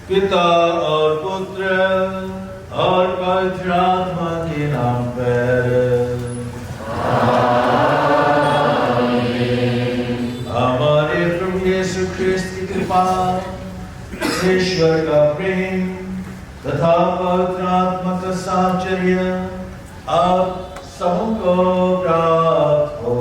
पिता और पुत्र और पवित्र आत्मा के नाम पर हमारे प्रभु यीशु ख्रिस्त की कृपा, ईश्वर का प्रेम तथा पवित्र आत्मा का साहचर्य आप सबको प्राप्त हो।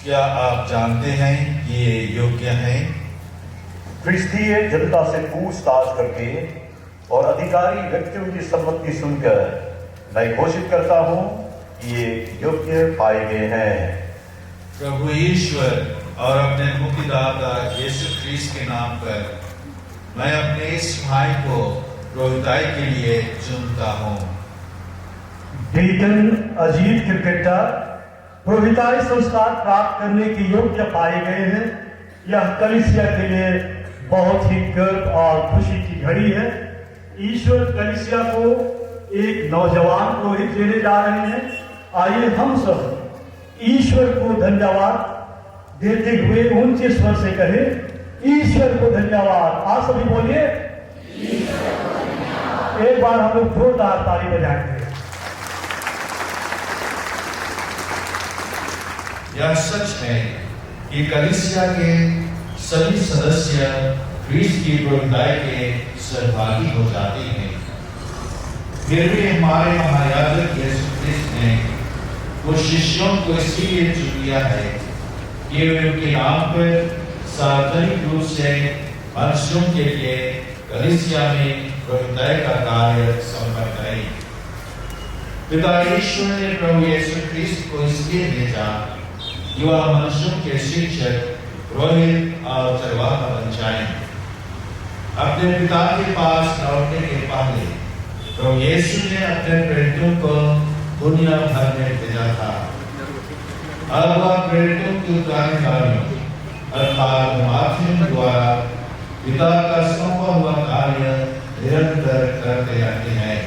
क्या आप जानते हैं कि ये योग्य हैं? क्रिस्तीय जनता से पूछताछ करके और अधिकारी व्यक्तियों की सम्मति सुनकर मैं घोषित करता हूँ कि ये योग्य पाए गए हैं। प्रभु ईश्वर और अपने मुक्तिदाता यीशु ख्रीस्त के नाम पर मैं अपने इस भाई को पुरोहिताई के लिए चुनता हूँ। डीकन अजीत क्रिकेटर पुरोहिताई संस्कार प्राप्त करने के योग्य पाए गए हैं। यह कलीसिया के लिए बहुत ही गर्व और खुशी की घड़ी है। ईश्वर कलीसिया को एक नौजवान पुरोहित देने जा रहे हैं। आइए हम सब ईश्वर को धन्यवाद देते हुए ऊंचे स्वर से कहें, ईश्वर को धन्यवाद। आप सभी बोलिए, एक बार हम लोग जोरदार ताली बजाएंगे। यह सच है कि कलीसिया के सभी सदस्य ख्रीस्त की पुरोहिताई के सहभागी हो जाते हैं। फिर भी हमारे महायाजक यीशु ख्रीस्त ने कुछ शिष्यों को इसीलिए चुन लिया है कि वे उनके नाम पर सार्वजनिक रूप से मनुष्यों के लिए कलीसिया में पुरोहिताई का कार्य संपन्न करें। पिता ईश्वर ने प्रभु यीशु ख्रीस्त को इसलिए भेजा कि वह मनुष्यों के शिक्षक, पुरोहित और चरवाहा बन जाएं। अपने पिता के पास लौटने के पहले प्रभु यीशु ने अपने प्रेरितों को दुनिया भर में भेजा था। अब वह प्रेरितों की उत्तराधिकारियों अर्थात माध्यम द्वारा पिता का सौंपा हुआ कार्य निरंतर करते रहते हैं।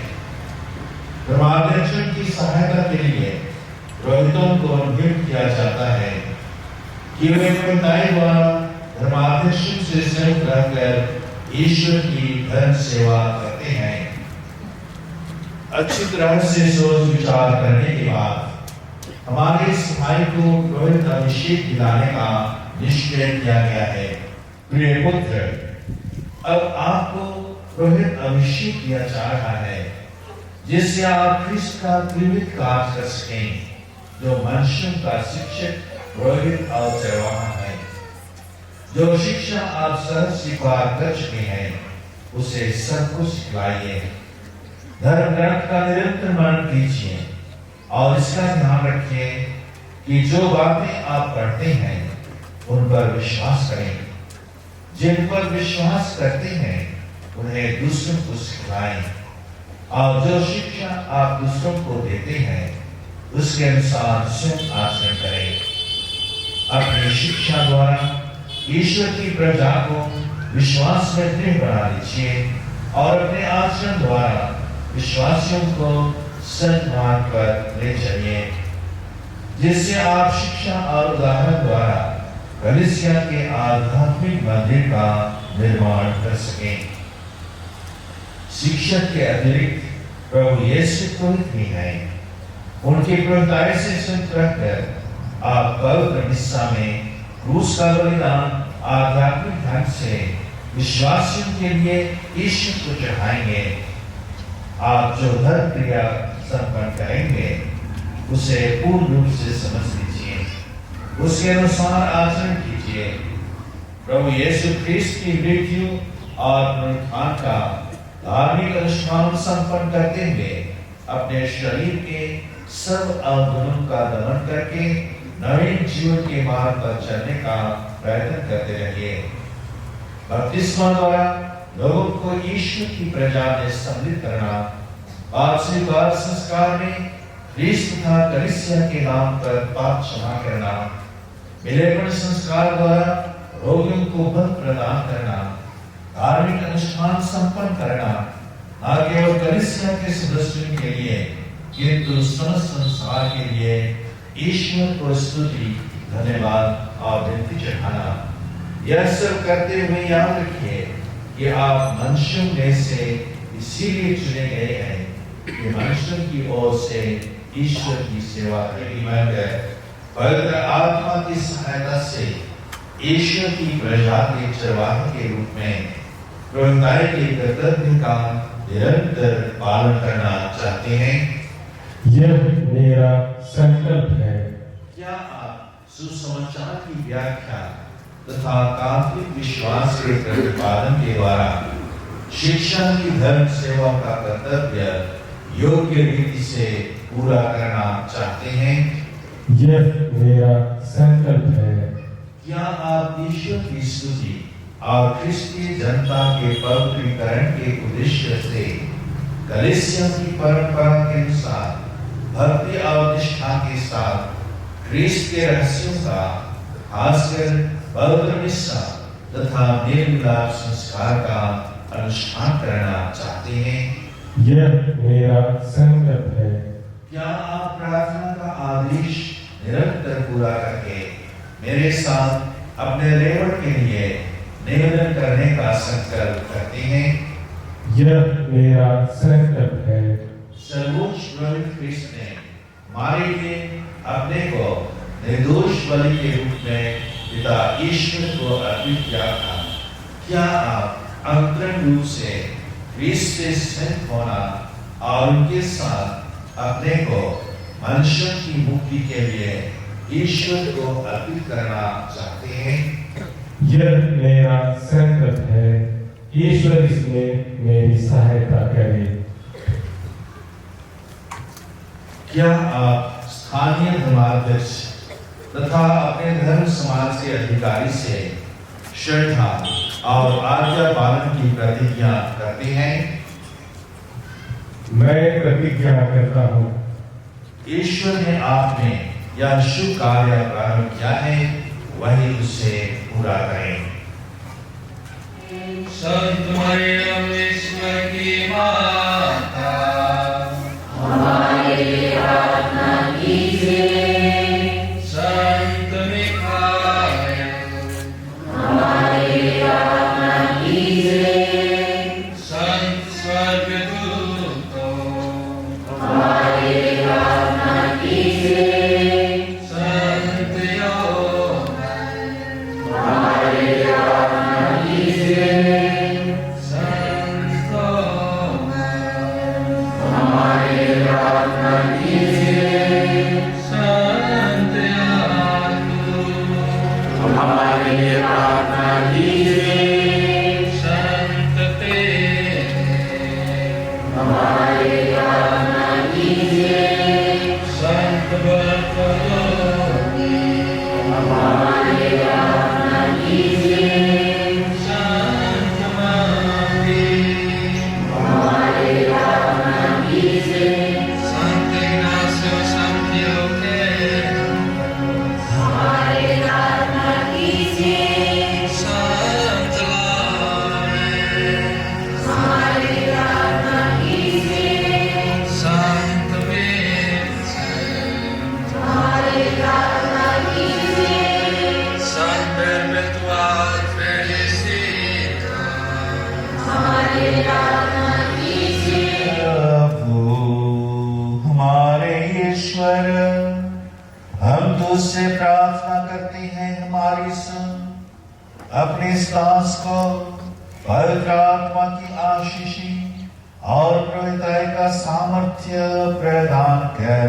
धर्माध्यक्षों की सहायता के लिए पुरोहितों को नियुक्त किया जाता है कि वे पुरोहिताई द्वारा धर्माध्यक्षों से संयुक्त रहकर ईश्वर की धर्म सेवा करते हैं। अच्छी तरह से सोच विचार करने के बाद हमारे इस भाई को पुरोहित अभिषेक दिलाने का निश्चय किया गया है। प्रिय पुत्र, अब आपको पुरोहित अभिषेक किया जा रहा है जिससे आप ख्रीस्त का त्रिविध कार्य कर सकें, जो मनुष्यों का शिक्षक, पुरोहित और चरवाहा है। जो शिक्षा आप सहज स्वीकार कर चुके हैं उसे सबको सिखलाइए। धर्म ग्रंथ का निरंतर मनन कीजिए और इसका ध्यान रखिए कि जो बातें आप पढ़ते हैं उन पर विश्वास करें। जिन पर विश्वास करते हैं उन्हें दूसरों को सिखलाएं और जो शिक्षा आप दूसरों को देते हैं उसके अनुसार स्वयं आचरण करें। अपनी शिक्षा द्वारा ईश्वर की प्रजा को विश्वास में दृढ़ बना लीजिए और अपने आचरण द्वारा विश्वासियों को सन्मार्ग पर ले चलिए, जिससे आप शिक्षा और उदाहरण द्वारा कलीसिया के आध्यात्मिक मंदिर का निर्माण कर सकें। शिक्षक के अतिरिक्त प्रभु यीशु पुरोहित भी हैं। उनके पुरोहिताई से संयुक्त रहकर आप पवित्र हिस्सा में क्रूस का बलिदान आध्यात्मिक ढंग से विश्वासियों के लिए ईश्वर को चढ़ाएंगे। आप जो धर्म क्रिया संपन्न करेंगे उसे पूर्ण रूप से समझ लीजिए, उसके अनुसार आचरण कीजिए। प्रभु यीशु ख्रीस्त की मृत्यु और पुनरुत्थान का धार्मिक अनुष्ठान संपन्न करते हुए अपने शरीर के सब अवगुणों का दमन करके नवीन जीवन के मार्ग पर चलने का प्रयत्न करते रहिए। बपतिस्मा द्वारा लोगों को ईश्वर की प्रजा में सम्मिलित करना, पाप स्वीकार संस्कार में ख्रीस्त तथा कलीसिया के नाम पर पाप क्षमा करना, विलेपन संस्कार द्वारा रोगियों को बल प्रदान करना, धार्मिक अनुष्ठान संपन्न करना, न केवल कलीसिया के सदस्यों के लिए किंतु समस्त संसार के लिए ईश्वर को स्तुति, धन्यवाद और विनती चढ़ाना। यह सब करते हुए याद रखिए कि आप मनुष्यों में से इसीलिए चुने गए हैं कि मनुष्यों की ओर से ईश्वर की सेवा करें। पवित्र आत्मा की सहायता से ईश्वर की प्रजा के चरवाहे के रूप में पुरोहिताई के कर्तव्य का निरंतर पालन करना चाहते हैं। यह मेरा संकल्प है क्या आप सुसमाचार की व्याख्या तथा कैथोलिक विश्वास के प्रतिपादन के द्वारा शिक्षा की धर्म सेवा का कर्तव्य योग्य रीति से पूरा करना चाहते हैं? यह मेरा संकल्प है। क्या आप ईश्वर की स्तुति और ख्रिस्तीय जनता के पवित्रीकरण के उद्देश्य से कलीसिया की परंपरा के अनुसार भक्ति और निष्ठा के साथ ख्रिस्त के रहस्यों का खासकर पवित्र मिस्सा तथा मेल मिलाप संस्कार का अनुष्ठान करना चाहते हैं? यह मेरा संकल्प है। क्या आप प्रार्थना का आदेश निरंतर पूरा करके मेरे साथ अपने रेवड़ के लिए निवेदन करने का संकल्प करते हैं? यह मेरा संकल्प है। सर्वोच्च प्रभु ख्रिस्त ने हमारे लिए अपने को निर्दोष बलि के रूप में पिता ईश्वर को अर्पित किया था। क्या आप अंतरंग रूप से ख्रिस्त से स्नेह होना और उनके साथ अपने को मनुष्यों की मुक्ति के लिए ईश्वर को अर्पित करना चाहते हैं? यह मेरा संकल्प है। ईश्वर इसमें मेरी सहायता करे। क्या आप स्थानीय धर्माध्यक्ष तथा अपने धर्म समाज के अधिकारी से श्रद्धा और आज्ञा पालन की प्रतिज्ञा करते हैं? मैं प्रतिज्ञा करता हूँ। ईश्वर ने आप में यह शुभ कार्य प्रारंभ किया है, वही उसे पूरा करें। संत मरियम ईश्वर की माता, हमारे लिए प्रार्थना कीजिए। संत मिखाएल, हमारे लिए प्रार्थना कीजिए। संत स्वर्गदूतों, हमारे लिए प्रार्थना कीजिए। संत योहान, हमारे लिए प्रार्थना कीजिए। संत थोमा, हमारे लिए प्रार्थना कीजिए। संत याकूब, हमारे लिए प्रार्थना कीजिए। संत पेत्र, हमारे लिए प्रार्थना कीजिए। संत बरतलोमी, हमारे लिए प्रार्थना कीजिए। संत माती, हमारे लिए प्रार्थना कीजिए। संत इग्नाcio Antioqueno, हमारे लिए प्रार्थना कीजिए। संत लॉरेंस, हमारे लिए प्रार्थना कीजिए। संत विंसेंट, हमारे लिए प्रार्थना कीजिए। संत परपेtual Felicita, हमारे लिए प्रार्थना कीजिए। प्रभु हमारे ईश्वर, हम तुझसे प्रार्थना करते हैं, हमारी सुन। अपने इस दास को पवित्र आत्मा की आशीषी और प्रभुताई का सामर्थ्य प्रदान कर,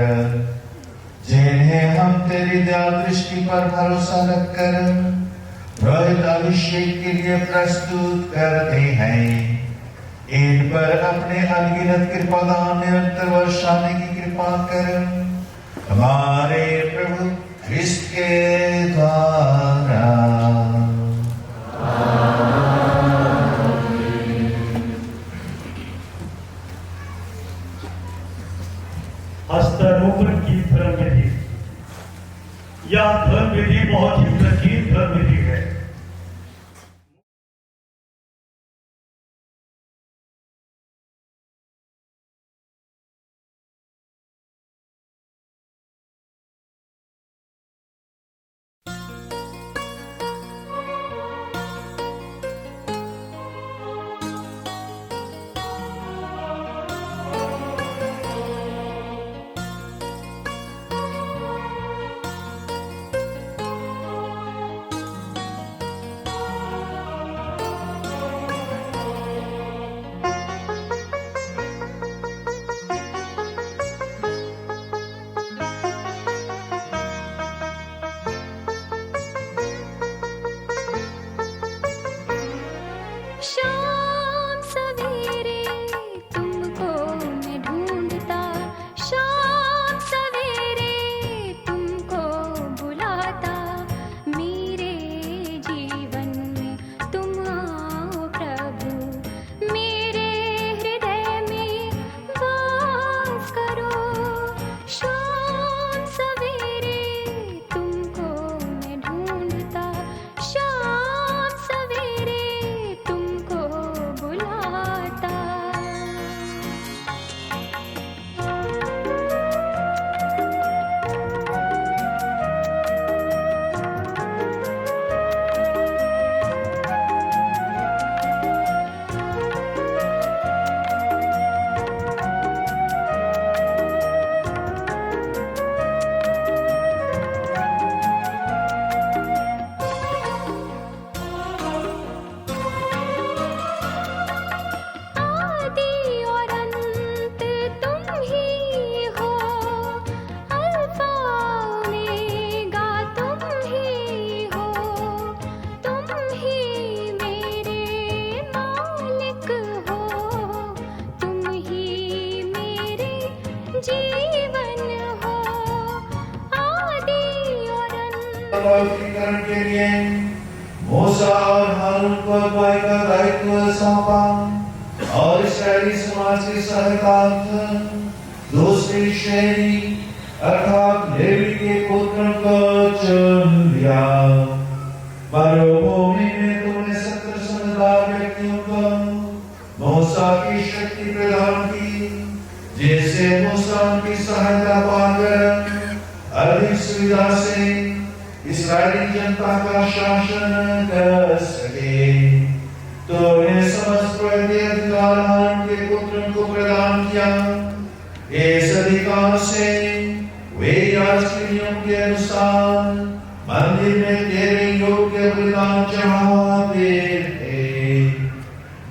जिन्हें हम तेरी दया दृष्टि पर भरोसा रखकर प्रभुत अभिषेक के लिए प्रस्तुत करते हैं। इन पर अपने अनगिनत कृपादान निरंतर वर्षाने की कृपा कर, हमारे प्रभु ख्रिस्त के द्वारा। हस्तारोपण की धर्म विधि। यह धर्म विधि बहुत ही प्राचीन धर्म विधि है। पवित्रीकरण के लिए मूसा और हारून को अगुवाई का दायित्व सौंपा और इस्राएली समाज की सहायता दूसरी श्रेणी अर्थात लेवी के पुत्रों को चुन लिया। मरुभूमि में तुमने 70 समझदार व्यक्तियों को मूसा की शक्ति प्रदान की, जिससे मूसा उनकी सहायता पाकर अधिक सुविधा से इस्राएली जनता का शासन कर सके। तो उन्हें समस्त अधिकार हारून के पुत्रों को प्रदान किया। इस अधिकार से वे याजकों के अनुसार मंदिर में तेरे योग्य बलिदान चढ़ाते थे,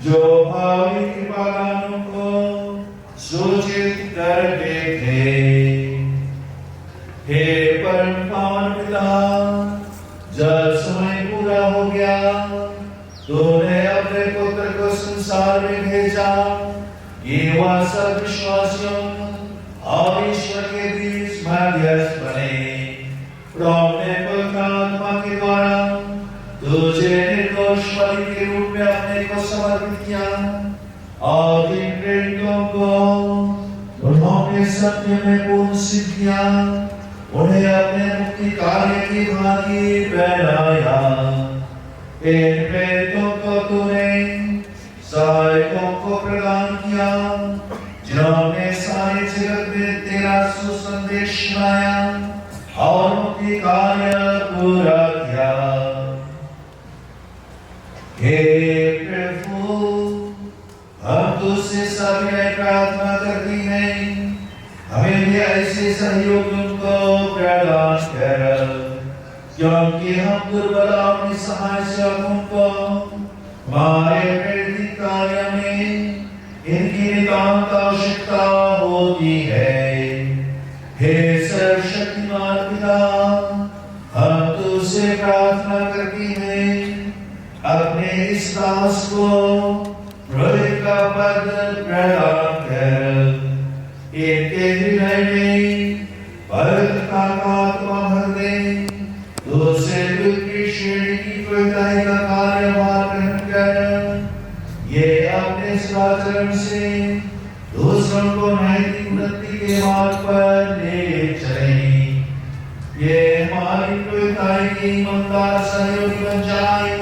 जो भावी कृपादानों को सूचित करते थे। हे परम पावन पिता, जब समय पूरा हो गया तूने अपने पुत्र को संसार में भेजा कि वह सब विश्वासियों और ईश्वर के बीच मध्यस्थ बने। अपने पवित्र आत्मा के द्वारा तुझे निर्दोष बलि के रूप में अपने को समर्पित किया और इन प्रेरितों को उन्होंने सत्य में पूर्ण सिद्ध किया, उन्हें अपने मुक्ति कार्य की भागी बनाया। इन प्रेरितों को तूने सहायकों को प्रदान किया, जिन्होंने सारे जगत में तेरा सुसंदेश सुनाया और मुक्ति कार्य पूरा किया। हे प्रभु, हम तुझसे सभी प्रार्थना करती हैं, हमें भी ऐसे सहयोगियों को प्रदान कर, क्योंकि हम दुर्बल और निसहाय सेवकों को हमारे प्रेरित कार्य में इनकी नितांत आवश्यकता होती है। हे सर्वशक्तिमान पिता, हम तुझसे प्रार्थना करती हैं, अपने इस दास को प्रभु का पद प्रदान कर, इनके हृदय में पवित्रता का आत्मा भर दे, तुझसे दूसरी श्रेणी की पवित्रता का कार्यभार ग्रहण कर, ये अपने स्वाचरण से दूसरों को नैतिक उन्नति के मार्ग पर ले चले। ये हमारी पवित्रता की ईमानदार सहयोगी बन जाए,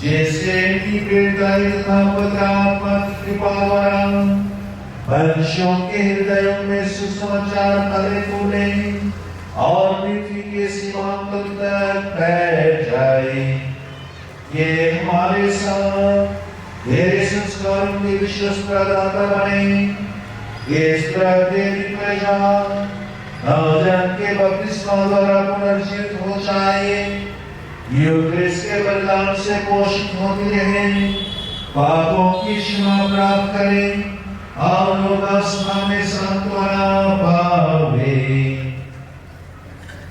जिससे इनकी पवित्रता तथा पवित्र आत्मा की कृपा द्वारा मनुष्यों के हृदयों में सुसमाचार फले फूले और पृथ्वी के सीमांत तक फैल जाए। ये हमारे साथ तेरे संस्कारों के विश्वास प्रदाता बने। इस तरह तेरी प्रजा नवजन्म के बपतिस्मा द्वारा पुनर्जीवित हो जाए, यूक्रिस्ट के बलिदान से पोषित होती रहे, पापों की क्षमा प्राप्त करें और लोकास्मा में सांत्वना पावे।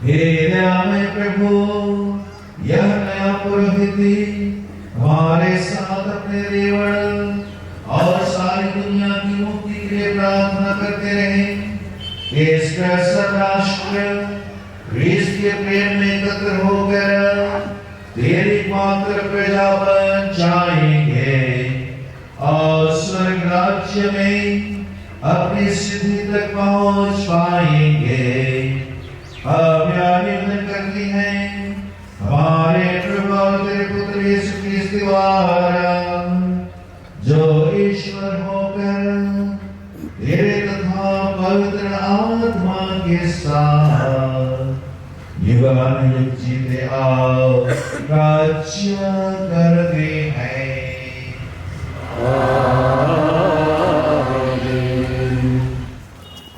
हे दयामय प्रभु, यह नया पुरोहित हमारे साथ अपने देवल और सारी दुनिया की मुक्ति के लिए प्रार्थना करते रहे। इसका सब राष्ट्र क्रिस्त के प्रेम में एकत्र होकर तेरी मात्र प्रजा बन जाएंगे और स्वर्ग राज्य में अपनी सिद्धि तक पहुंच पाएंगे। हम निवेदन करती हैं हमारे प्रभु तेरे पुत्र यीशु क्रिस्त द्वारा, जो ईश्वर होकर तेरे तथा पवित्र आत्मा के साथ युगानुयुग जीते आओ राज्य करते हैं।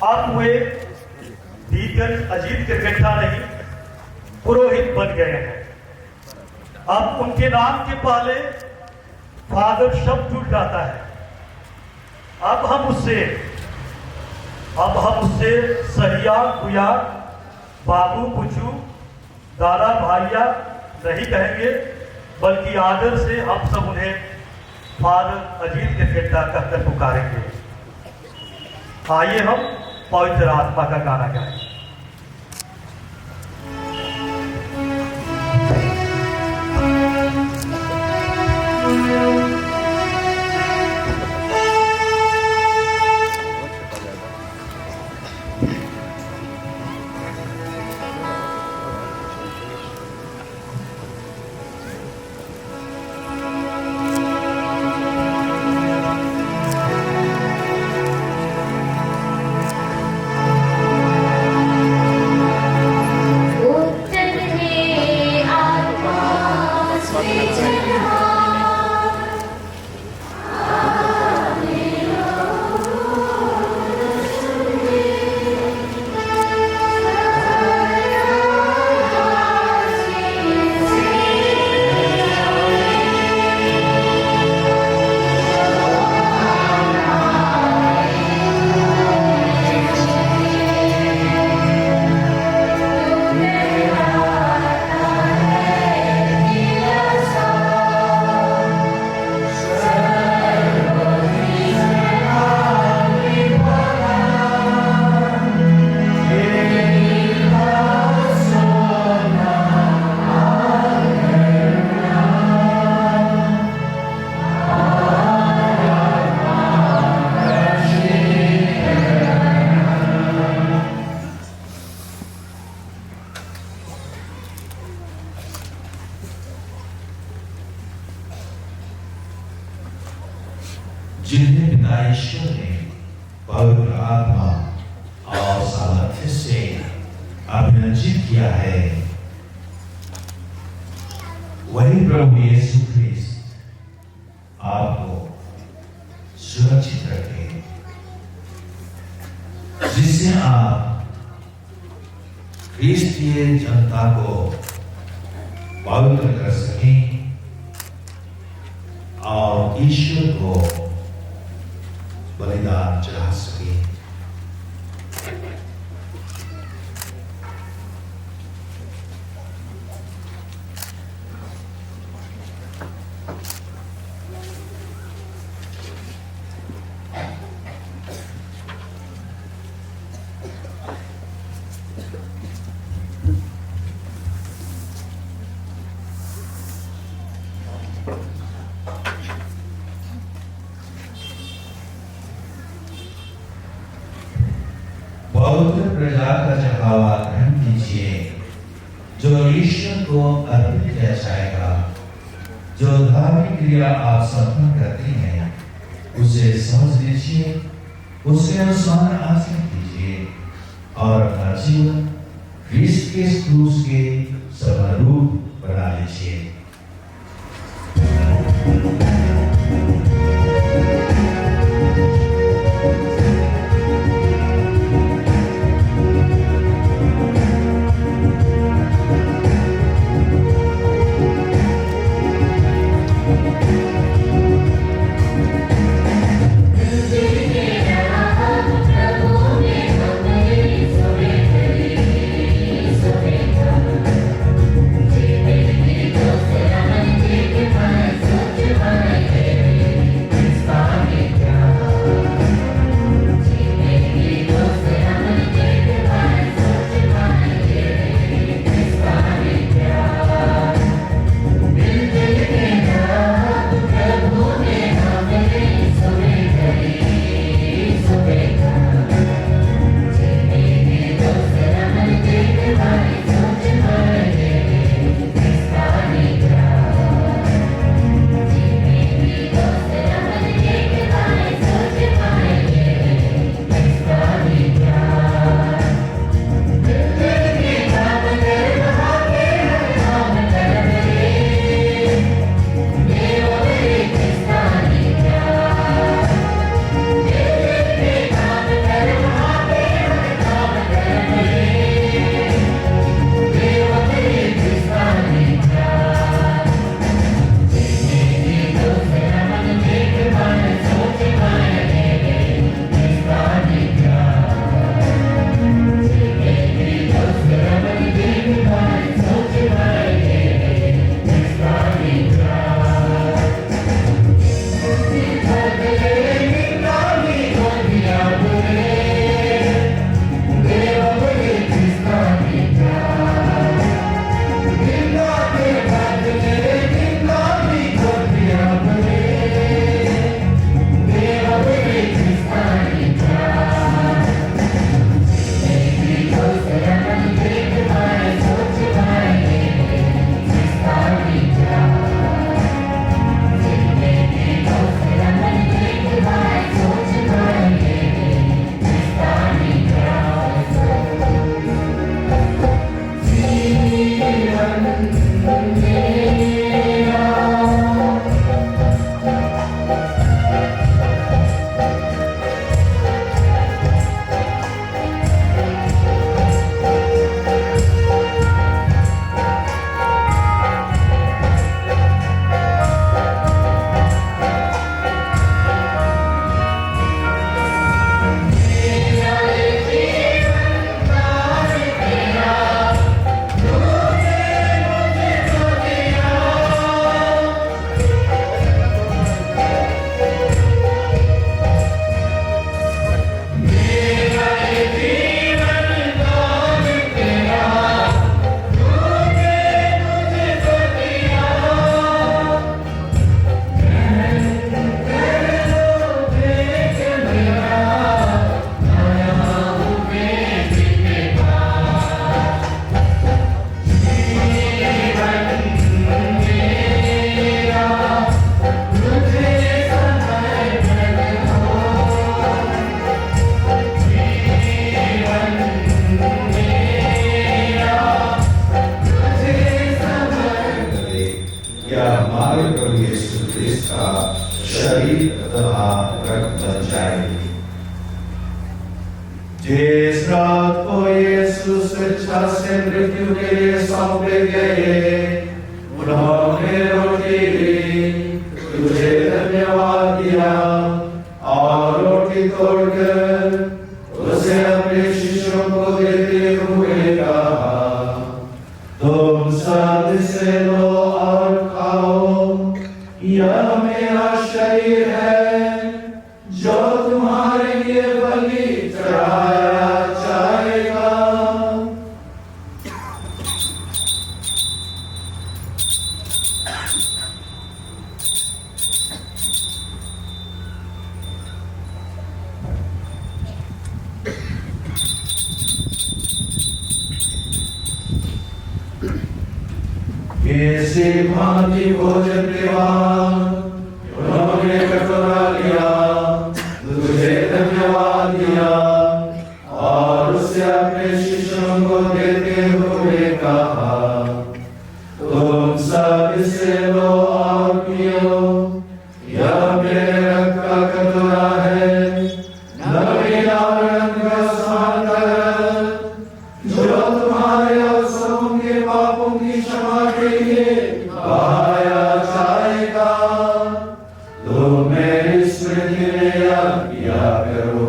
अब वे डीकन अजीत के बेटा नहीं पुरोहित बन गए हैं। अब उनके नाम के पहले फादर शब्द जुड़ जाता है। अब हम उससे सहिया गुया, बाबू बुचू, दादा भाइया नहीं कहेंगे, बल्कि आदर से हम सब उन्हें फादर अजीत के बेटा कहकर पुकारेंगे। आइए हम पवित्र आत्मा का गाना गाएं। जिन्हें पिता ईश्वर ने पवित्र आत्मा और सामर्थ्य से अभिनंदित किया है, वही प्रभु यीशु ख्रिस्त आपको सुरक्षित रखे, जिससे आप क्रिस्तीय जनता को पवित्र कर सकें और ईश्वर को बलिदान चढ़ा सकें। पवित्र प्रजा का चढ़ावा ग्रहण कीजिए, जो ईश्वर को अर्पित किया जाएगा। जो धार्मिक क्रिया आप संपन्न करते हैं, उसे समझ लीजिए, उसके अनुसार आचरण कीजिए और अपना जीवन क्रिस्त के क्रूस के समरूप बना लीजिए। Thank you. शरीर तथा रक्त बन जाए। जिस रात को यीशु स्वेच्छा से मृत्यु के लिए सौंपे गए, उन्होंने रोटी ली, तुझे धन्यवाद दिया और रोटी तोड़कर उसे अपने शिष्यों को देते हुए कहा, तुम सब इसे लो और खाओ, यह मेरा शरीर है जो तुम्हारे लिए बलि चढ़ाया जाएगा। इसी भांति भोजन के बाद उन्होंने कटोरा लिया, तुझे धन्यवाद दिया और उसे अपने शिष्यों को देते हुए कहा, तुम सब इसे लो और पियो, यह मेरे रक्त का कटोरा है, नवीन और अनंत समानता जो तुम्हारे और सबों के पापों की क्षमा के लिए बहाया जाएगा। तुम मेरी स्मृति में यह किया करो।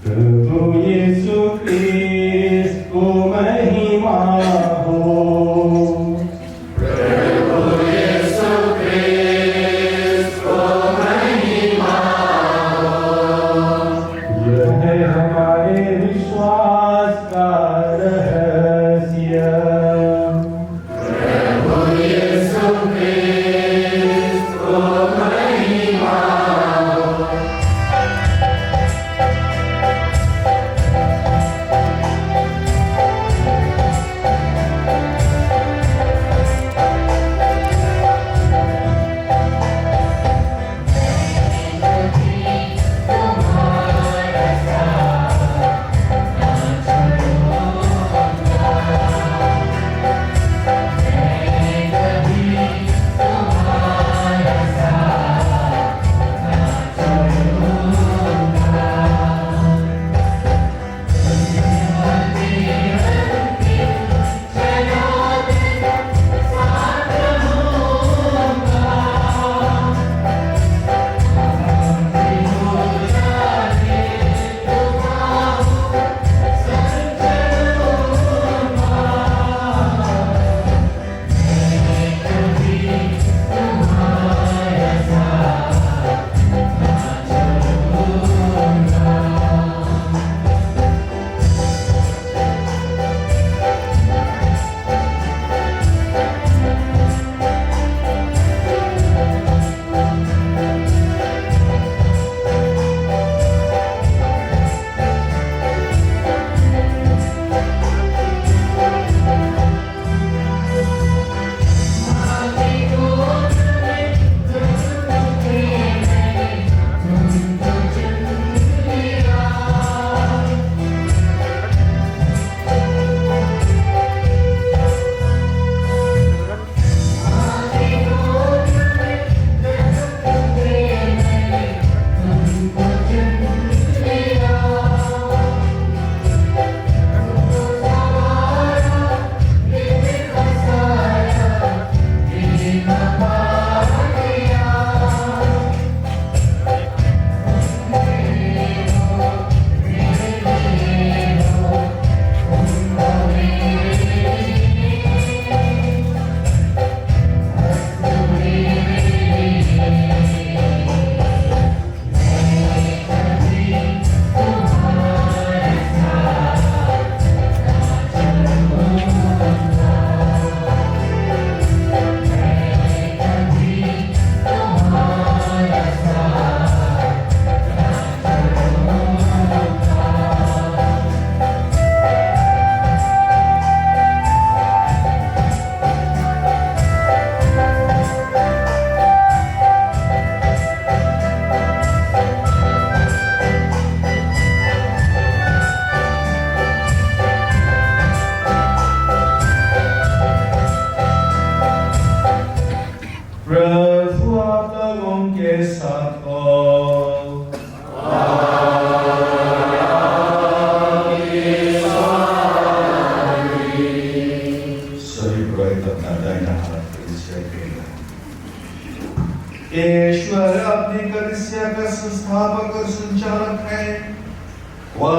प्रभु यीशु क्रिस्त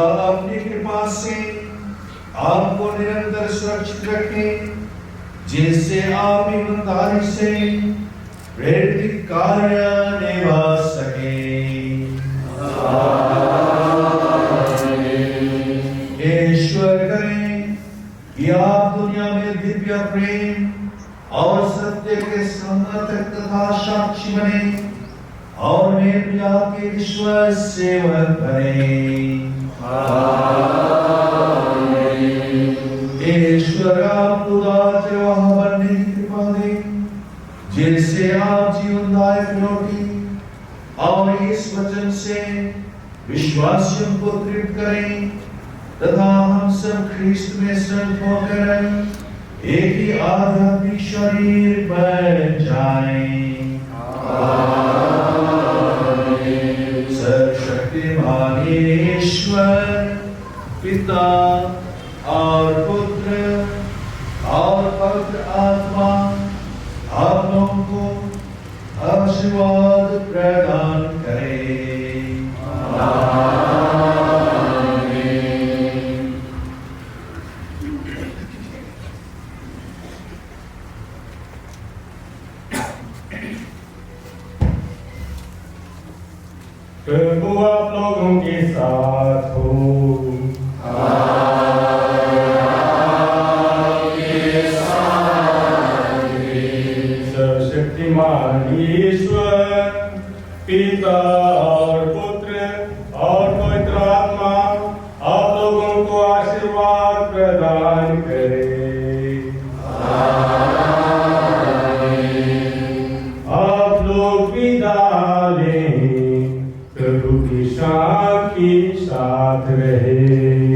अपनी कृपा से आपको निरंतर सुरक्षित रखे, जिससे आप ईमानदारी से प्रेरित कार्य निभा सके। ईश्वर करें कि आप दुनिया में दिव्य प्रेम और सत्य के समर्थक तथा साक्षी बने और मेल मिलाप के विश्वास सेवक बने। ईश्वर आपको उदार वहाँ बनने की कृपा दे, जिससे आप जीवनदायक रोटी और इस वचन से विश्वासियों को तृप्त करें तथा हम सब ख्रीस्त में संत होकर एक ही आध्यात्मिक शरीर बन जाएं। सर्वशक्तिमान ईश्वर पिता और पुत्र और पवित्र आत्मा आप लोगों को आशीर्वाद प्रदान करे। प्रभु आप लोगों के साथ हो। सर्वशक्तिमान ईश्वर पिता और पुत्र और पवित्र आत्मा आप लोगों को आशीर्वाद प्रदान करे। आप लोग विदा लें, प्रभु की शांति साथ रहे।